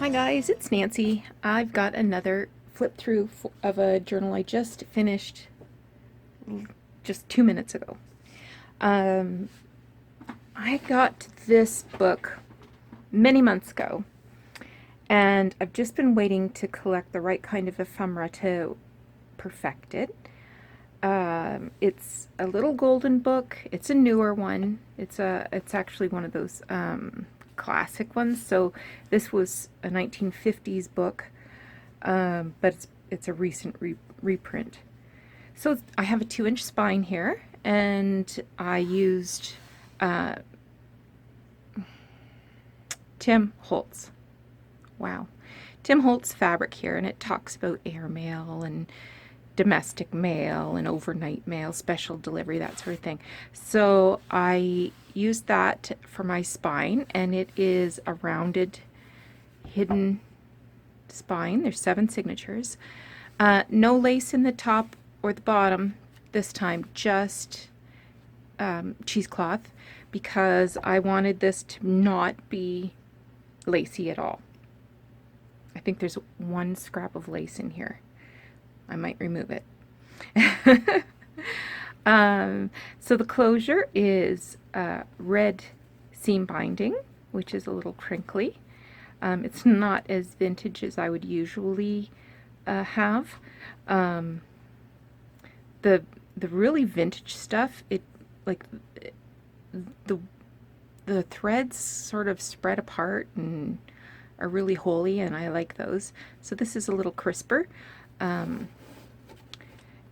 Hi guys, it's Nancy. I've got another flip through of a journal I just finished just 2 minutes ago. Um, I got this book many months ago, and I've just been waiting to collect the right kind of ephemera to perfect it. It's a little golden book. It's a newer one. It's actually one of those classic ones. So this was a 1950s book, but it's a recent reprint. So I have a 2-inch spine here, and I used Tim Holtz. Wow. Tim Holtz fabric here, and it talks about airmail and domestic mail and overnight mail, special delivery, that sort of thing. So I used that for my spine, and it is a rounded, hidden spine. There's 7 signatures. No lace in the top or the bottom this time, just cheesecloth, because I wanted this to not be lacy at all. I think there's one scrap of lace in here. I might remove it. So the closure is red seam binding, which is a little crinkly. It's not as vintage as I would usually have. The really vintage stuff, it like the threads sort of spread apart and are really holy, and I like those. So this is a little crisper.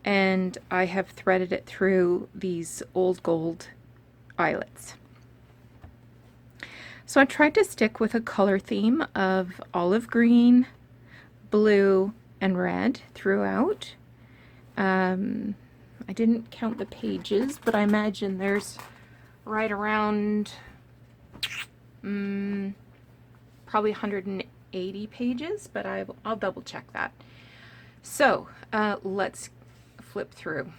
And I have threaded it through these old gold eyelets. So I tried to stick with a color theme of olive green, blue, and red throughout. I didn't count the pages, but I imagine there's right around probably 180 pages, but I'll double check that. So let's flip through.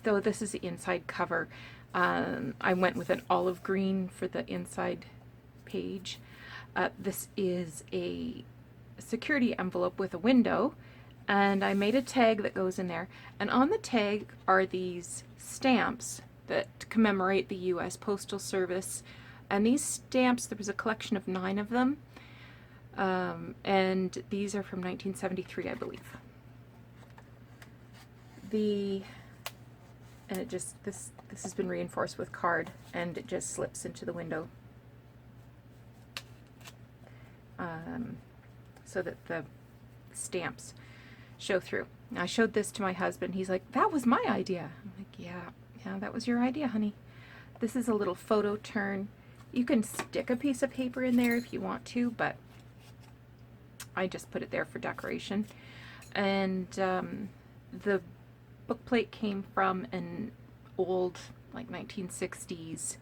So this is the inside cover. I went with an olive green for the inside page. This is a security envelope with a window, and I made a tag that goes in there, and on the tag are these stamps that commemorate the U.S. Postal Service. And these stamps, there was a collection of 9 of them, and these are from 1973, I believe. And it just, this has been reinforced with card, and it just slips into the window, so that the stamps show through. Now, I showed this to my husband. He's like, "That was my idea." I'm like, yeah, that was your idea, honey. This is a little photo turn. You can stick a piece of paper in there if you want to, but I just put it there for decoration. And the bookplate came from an old, like 1960s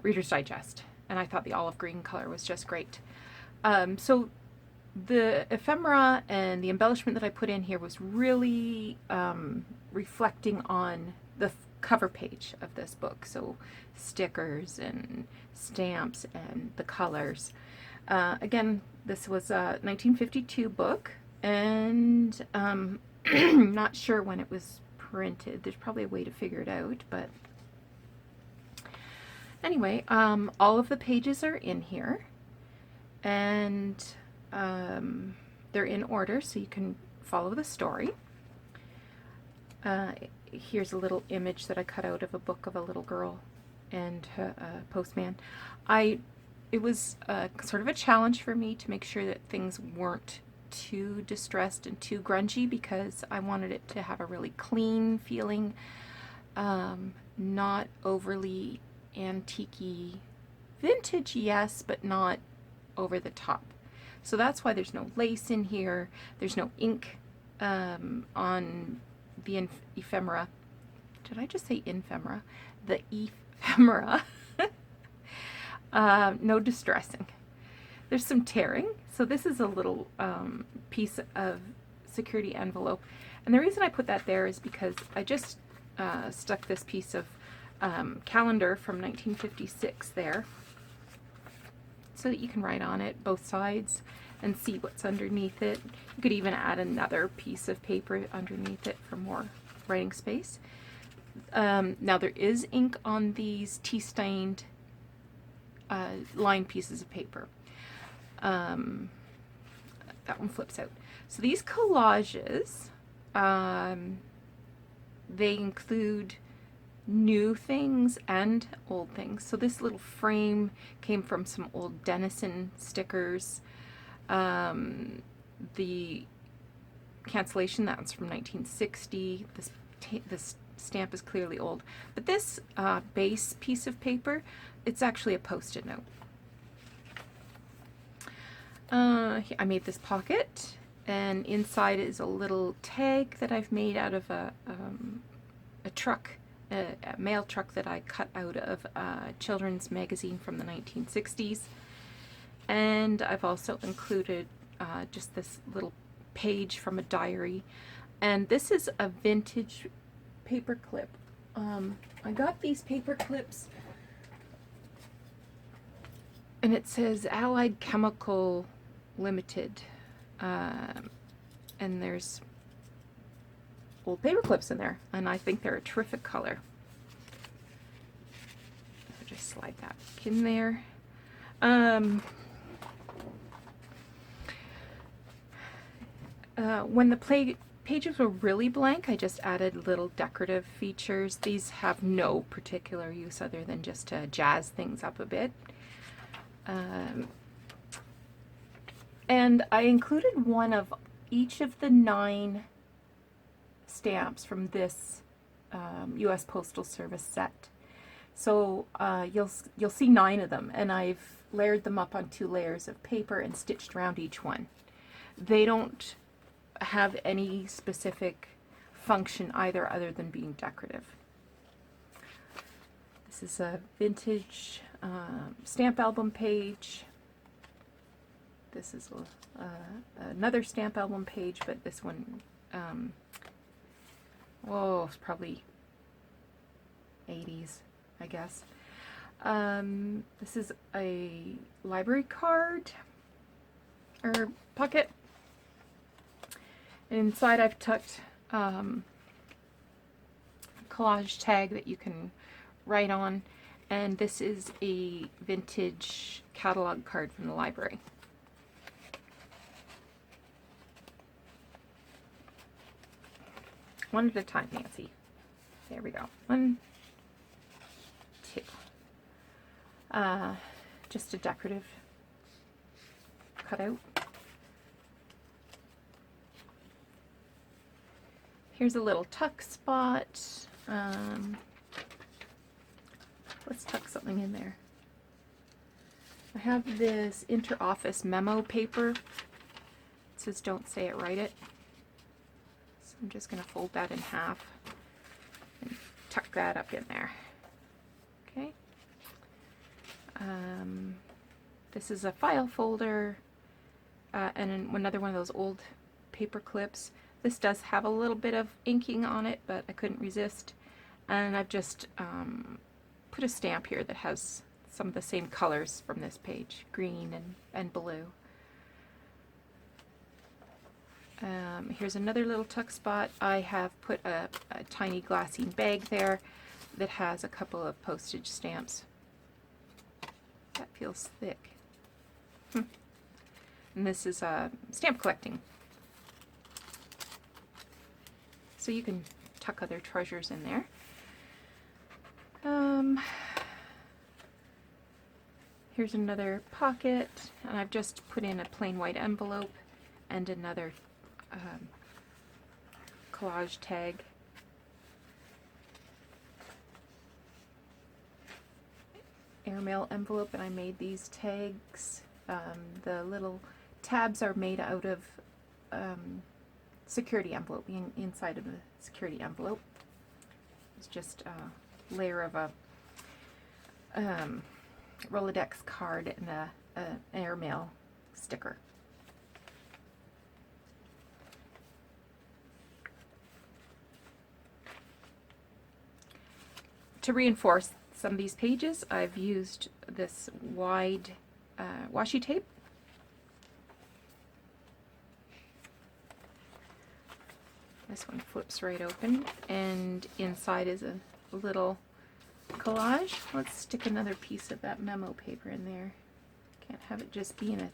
Reader's Digest, and I thought the olive green color was just great. So the ephemera and the embellishment that I put in here was really reflecting on the cover page of this book. So stickers and stamps and the colors. Again, this was a 1952 book, and not sure when it was printed. There's probably a way to figure it out, but anyway, all of the pages are in here, and they're in order so you can follow the story. Here's a little image that I cut out of a book of a little girl and a postman. It was sort of a challenge for me to make sure that things weren't too distressed and too grungy, because I wanted it to have a really clean feeling, not overly antique-y. Vintage, yes, but not over the top. So that's why there's no lace in here. There's no ink on the ephemera. Did I just say ephemera? The ephemera. No distressing. There's some tearing. So this is a little piece of security envelope. And the reason I put that there is because I just stuck this piece of calendar from 1956 there. so that you can write on it both sides and see what's underneath it. You could even add another piece of paper underneath it for more writing space. Now there is ink on these tea-stained lined pieces of paper. That one flips out. So these collages, they include new things and old things. So this little frame came from some old Denison stickers. The cancellation, that one's from 1960. This stamp is clearly old. But this base piece of paper, it's actually a Post-it note. I made this pocket, and inside is a little tag that I've made out of a truck, a mail truck that I cut out of a children's magazine from the 1960s. And I've also included just this little page from a diary. And this is a vintage paper clip. I got these paper clips, and it says Allied Chemical Limited. And there's old paper clips in there, and I think they're a terrific color. I'll just slide that back in there. When the pages were really blank, I just added little decorative features. These have no particular use other than just to jazz things up a bit. And I included one of each of the 9 stamps from this U.S. Postal Service set. So you'll see 9 of them, and I've layered them up on 2 layers of paper and stitched around each one. They don't have any specific function either other than being decorative. This is a vintage stamp album page. This is another stamp album page, but this one, it's probably 80s, I guess. This is a library card or pocket. And inside I've tucked a collage tag that you can write on, and this is a vintage catalog card from the library. One at a time, Nancy. There we go. 1, 2. Just a decorative cutout. Here's a little tuck spot. Let's tuck something in there. I have this inter-office memo paper. It says "Don't say it, write it." So I'm just going to fold that in half and tuck that up in there. Okay. This is a file folder and another one of those old paper clips. This does have a little bit of inking on it, but I couldn't resist. And I've just put a stamp here that has some of the same colors from this page, green and blue. Here's another little tuck spot. I have put a tiny glassine bag there that has a couple of postage stamps. That feels thick. And this is stamp collecting. So you can tuck other treasures in there. Here's another pocket, and I've just put in a plain white envelope and another collage tag. Airmail envelope, and I made these tags. The little tabs are made out of security envelope, inside of the security envelope. It's just a layer of a Rolodex card and an airmail sticker. To reinforce some of these pages, I've used this wide washi tape. This one flips right open, and inside is a little collage. Let's stick another piece of that memo paper in there. Can't have it just be in an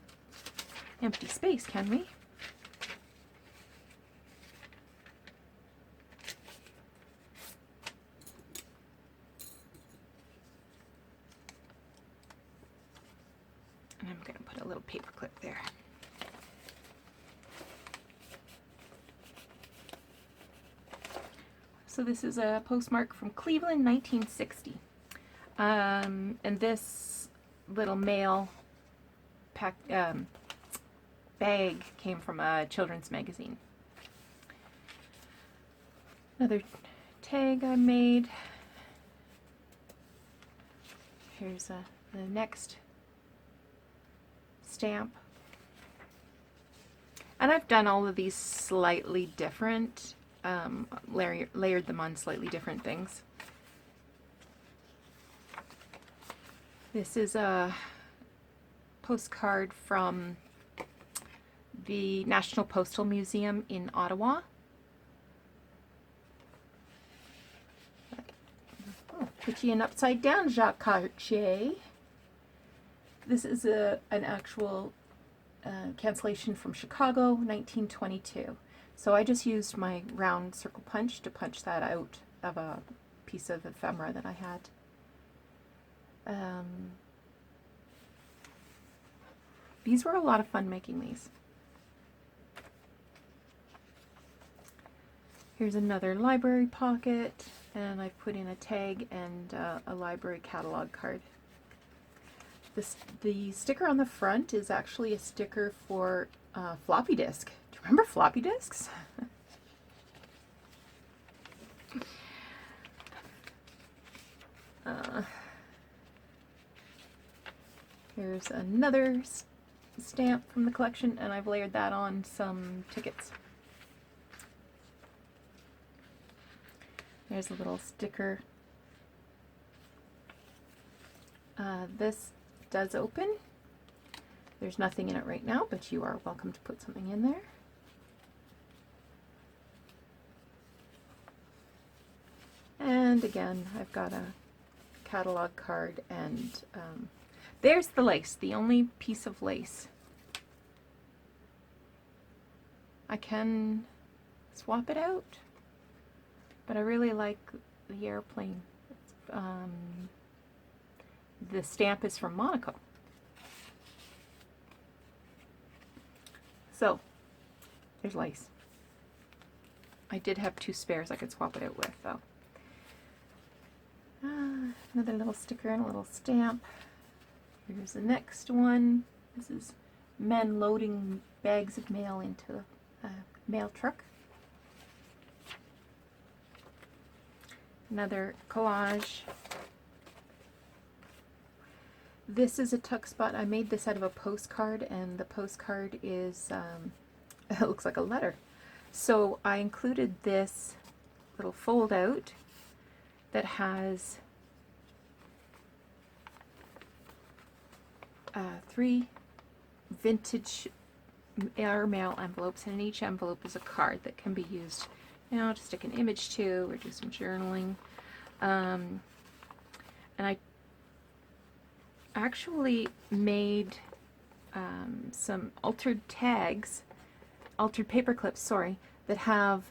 empty space, can we? And I'm going to put a little paper clip there. So this is a postmark from Cleveland, 1960. And this little mail bag came from a children's magazine. Another tag I made. Here's the next stamp. And I've done all of these slightly different. Layered them on slightly different things. This is a postcard from the National Postal Museum in Ottawa. Oh, put you in upside down, Jacques Cartier. This is an actual cancellation from Chicago, 1922. So I just used my round circle punch to punch that out of a piece of ephemera that I had. These were a lot of fun making these. Here's another library pocket, and I've put in a tag and a library catalog card. The sticker on the front is actually a sticker for floppy disk. Do you remember floppy disks? Here's another stamp from the collection, and I've layered that on some tickets. There's a little sticker. This does open. There's nothing in it right now, but you are welcome to put something in there. And again, I've got a catalog card, and there's the lace, the only piece of lace. I can swap it out, but I really like the airplane. The stamp is from Monaco. So, there's lace. I did have two spares I could swap it out with, though. Another little sticker and a little stamp. Here's the next one. This is men loading bags of mail into a mail truck. Another collage. This is a tuck spot. I made this out of a postcard, and the postcard is, it looks like a letter. So I included this little fold out that has 3 vintage airmail envelopes, and in each envelope is a card that can be used, you know, to stick an image to or do some journaling. And I actually made some altered tags, altered paper clips, sorry, that have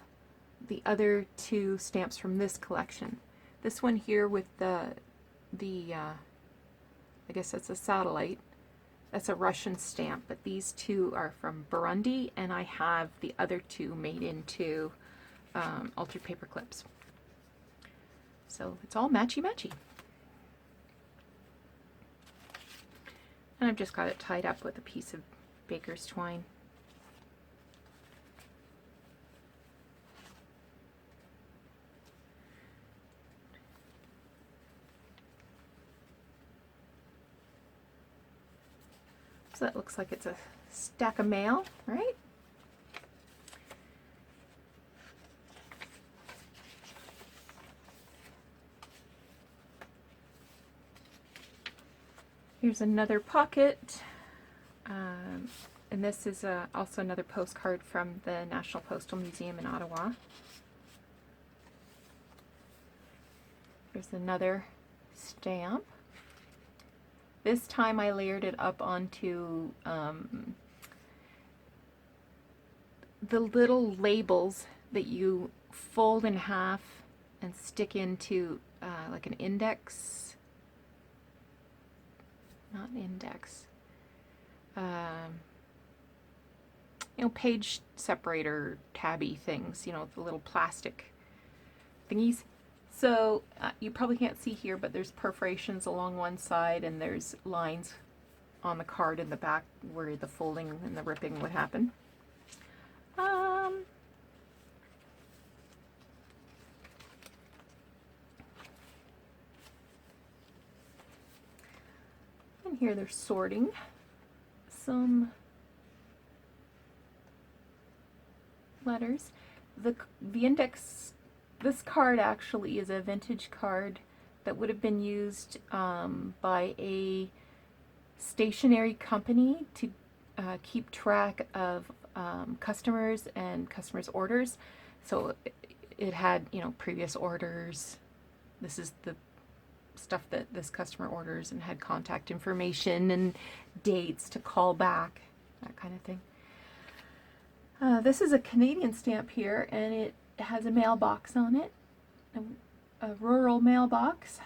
the other 2 stamps from this collection. This one here with the I guess that's a satellite. That's a Russian stamp, but these 2 are from Burundi, and I have the other 2 made into altered paper clips. So it's all matchy-matchy. And I've just got it tied up with a piece of baker's twine. So that looks like it's a stack of mail, right? Here's another pocket, and this is also another postcard from the National Postal Museum in Ottawa. Here's another stamp. This time I layered it up onto the little labels that you fold in half and stick into like an index, not an index, you know, page separator tabby things, you know, the little plastic thingies. So you probably can't see here, but there's perforations along one side and there's lines on the card in the back where the folding and the ripping would happen. And here they're sorting some letters. The index, this card actually is a vintage card that would have been used by a stationery company to keep track of customers and customers' orders. So it had, you know, previous orders. This is the stuff that this customer orders, and had contact information and dates to call back, that kind of thing. This is a Canadian stamp here, and it has a mailbox on it, a rural mailbox.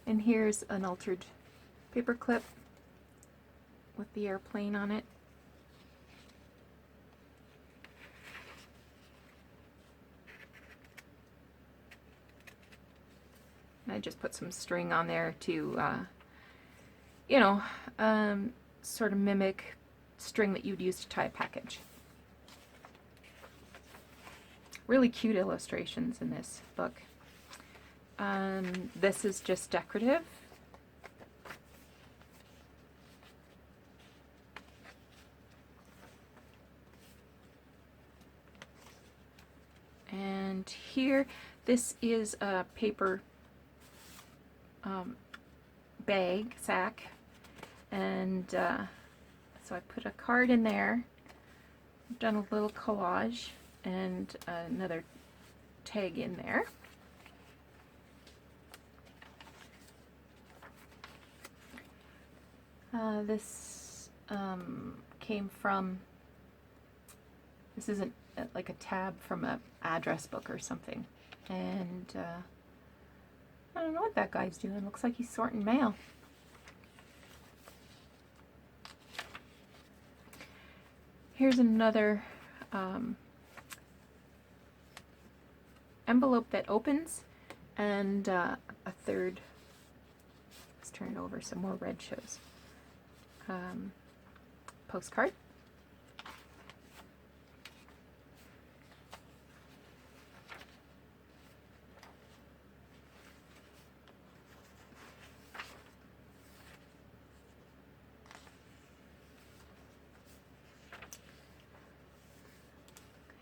And here's an altered paper clip with the airplane on it. I just put some string on there to, you know, sort of mimic string that you'd use to tie a package. Really cute illustrations in this book. This is just decorative. And here, this is a paper bag, sack, and so I put a card in there, I've done a little collage, and another tag in there. This came from, this isn't like a tab from an address book or something, and I don't know what that guy's doing. Looks like he's sorting mail. Here's another envelope that opens, and a third, let's turn it over so more red shows, postcard.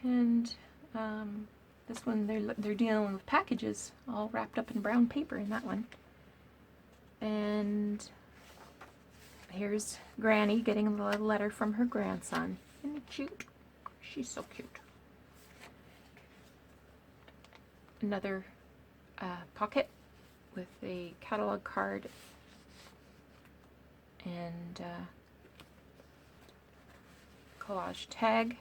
And this one, they're dealing with packages all wrapped up in brown paper in that one. And here's Granny getting a letter from her grandson. Isn't it cute? She's so cute. Another pocket with a catalog card and collage tag.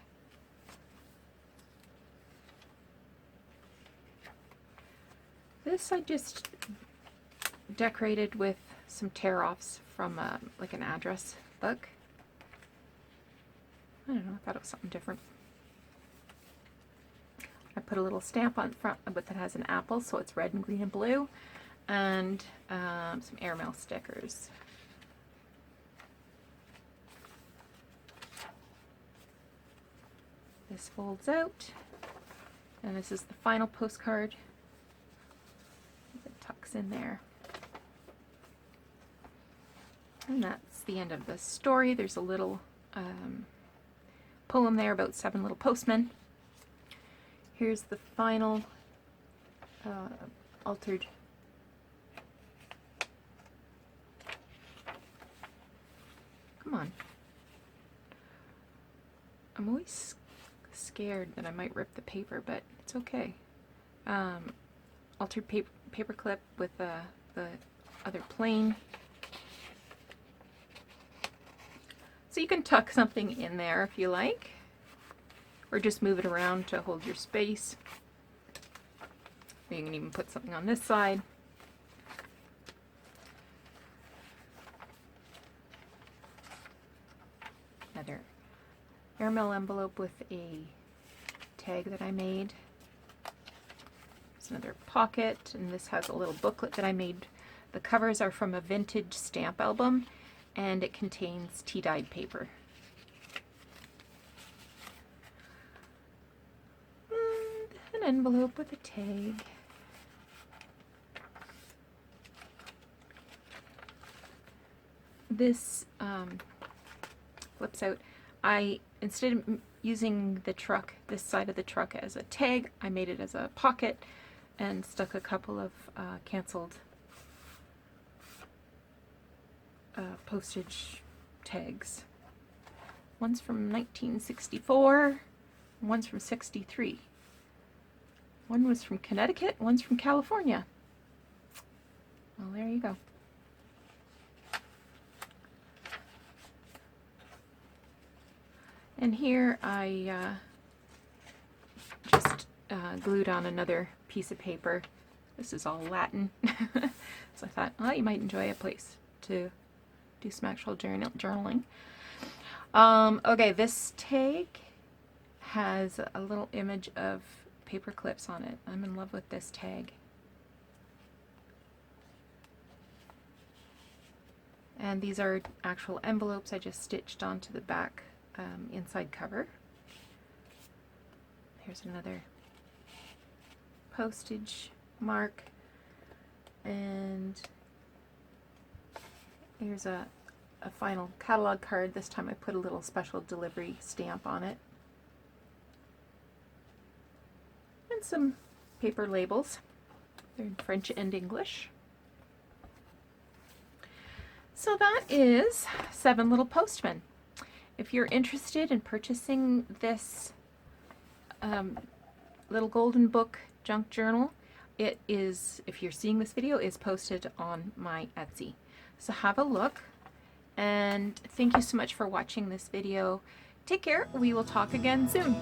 This I just decorated with some tear-offs from like an address book. I don't know, I thought it was something different. I put a little stamp on front that has an apple, so it's red and green and blue, and some airmail stickers. This folds out, and this is the final postcard. It tucks in there. And that's the end of the story. There's a little poem there about 7 little postmen. Here's the final altered scared that I might rip the paper, but it's okay. Altered paper clip with the other plane. So you can tuck something in there if you like, or just move it around to hold your space. You can even put something on this side. Another airmail envelope with a tag that I made. There's another pocket, and this has a little booklet that I made. The covers are from a vintage stamp album, and it contains tea-dyed paper. And an envelope with a tag. This flips out. Instead of using the truck, this side of the truck as a tag, I made it as a pocket and stuck a couple of canceled postage tags. One's from 1964, one's from 63. One was from Connecticut, one's from California. Well, there you go. And here I just glued on another piece of paper. This is all Latin. So I thought, well, you might enjoy a place to do some actual journaling. Okay, this tag has a little image of paper clips on it. I'm in love with this tag. And these are actual envelopes I just stitched onto the back inside cover. Here's another postage mark, and here's a final catalog card. This time I put a little special delivery stamp on it, and some paper labels. They're in French and English. So that is 7 Little Postmen. If you're interested in purchasing this little golden book junk journal, it is, if you're seeing this video, is posted on my Etsy. So have a look, and thank you so much for watching this video. Take care. We will talk again soon.